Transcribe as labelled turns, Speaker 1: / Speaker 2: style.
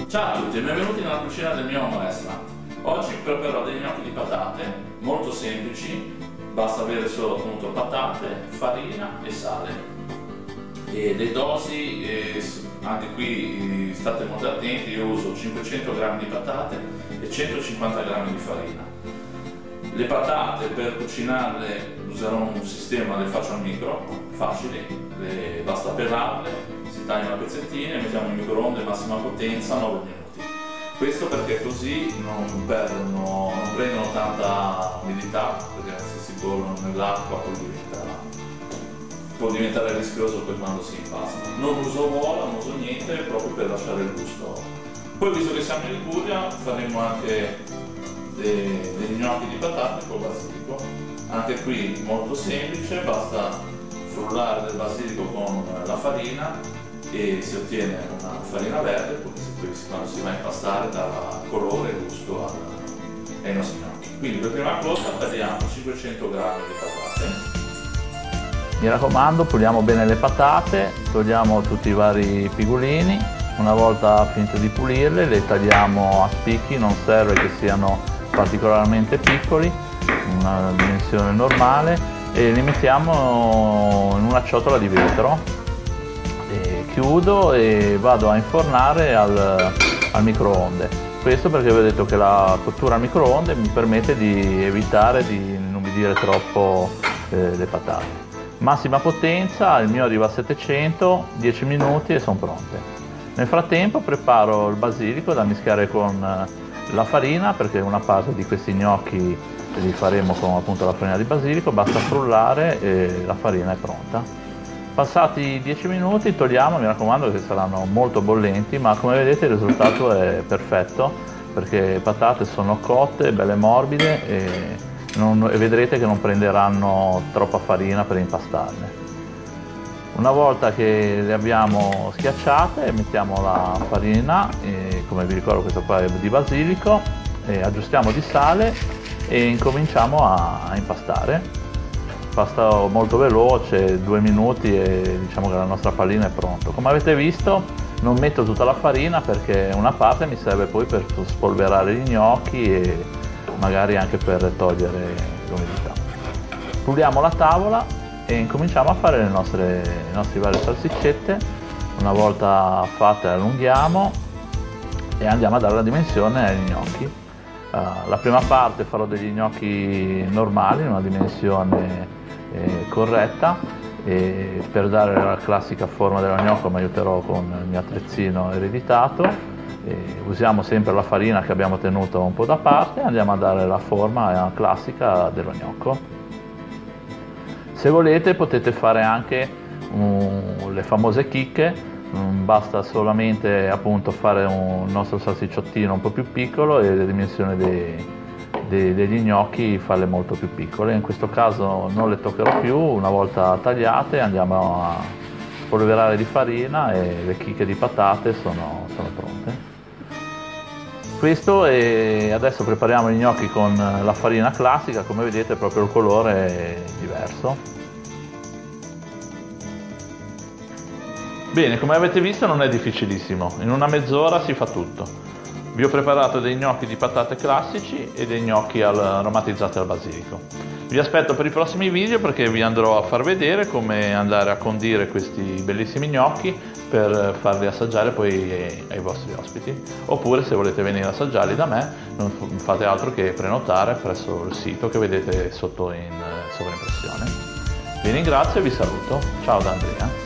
Speaker 1: Ciao a tutti e benvenuti nella cucina del mio amo restaurant. Oggi preparerò dei gnocchi di patate molto semplici, basta avere solo appunto patate, farina e sale. E le dosi, anche qui state molto attenti, io uso 500 g di patate e 150 g di farina. Le patate per cucinarle userò un sistema, le faccio al micro, facili, basta pelarle, si tagliano a pezzettini e mettiamo in microonde massima potenza 9 minuti. Questo perché così non prendono tanta umidità, perché se si bollono nell'acqua può diventare rischioso poi quando si impasta. Non uso uova, non uso niente, proprio per lasciare il gusto. Poi, visto che siamo in Liguria, faremo anche degli gnocchi di patate con basilico. Anche qui molto semplice, basta frullare del basilico con la farina e si ottiene una farina verde, poi quando si va a impastare dà colore e gusto ai nostri gnocchi. Quindi per prima cosa tagliamo 500 g di patate.
Speaker 2: Mi raccomando, puliamo bene le patate, togliamo tutti i vari pigolini. Una volta finito di pulirle le tagliamo a spicchi, non serve che siano particolarmente piccoli, una dimensione normale, e li mettiamo in una ciotola di vetro. Chiudo e vado a infornare al microonde. Questo perché vi ho detto che la cottura al microonde mi permette di evitare di inumidire troppo le patate. Massima potenza, il mio arriva a 700, 10 minuti e sono pronte. Nel frattempo preparo il basilico da mischiare con la farina, perché una parte di questi gnocchi li faremo con appunto la farina di basilico, basta frullare e la farina è pronta. Passati 10 minuti togliamo, mi raccomando che saranno molto bollenti, ma come vedete il risultato è perfetto perché le patate sono cotte, belle morbide e vedrete che non prenderanno troppa farina per impastarle. Una volta che le abbiamo schiacciate mettiamo la farina, come vi ricordo questa qua è di basilico, aggiustiamo di sale e incominciamo a impastare. Pasta molto veloce, 2 minuti e diciamo che la nostra pallina è pronta. Come avete visto non metto tutta la farina perché una parte mi serve poi per spolverare gli gnocchi e magari anche per togliere l'umidità. Puliamo la tavola e incominciamo a fare le nostre varie salsiccette. Una volta fatte allunghiamo e andiamo a dare la dimensione agli gnocchi. La prima parte farò degli gnocchi normali in una dimensione corretta, e per dare la classica forma della gnocca mi aiuterò con il mio attrezzino ereditato. Usiamo sempre la farina che abbiamo tenuto un po' da parte e andiamo a dare la forma classica dello gnocco. Se volete potete fare anche le famose chicche, basta solamente appunto fare un nostro salsicciottino un po' più piccolo e le dimensioni degli gnocchi farle molto più piccole. In questo caso non le toccherò più, una volta tagliate andiamo a spolverare di farina e le chicche di patate sono pronte. Questo, e adesso prepariamo gli gnocchi con la farina classica, come vedete proprio il colore è diverso. Bene, come avete visto non è difficilissimo, in una mezz'ora si fa tutto. Vi ho preparato dei gnocchi di patate classici e dei gnocchi aromatizzati al basilico. Vi aspetto per i prossimi video perché vi andrò a far vedere come andare a condire questi bellissimi gnocchi per farli assaggiare poi ai vostri ospiti. Oppure se volete venire a assaggiarli da me non fate altro che prenotare presso il sito che vedete sotto in sovraimpressione. Vi ringrazio e vi saluto. Ciao da Andrea.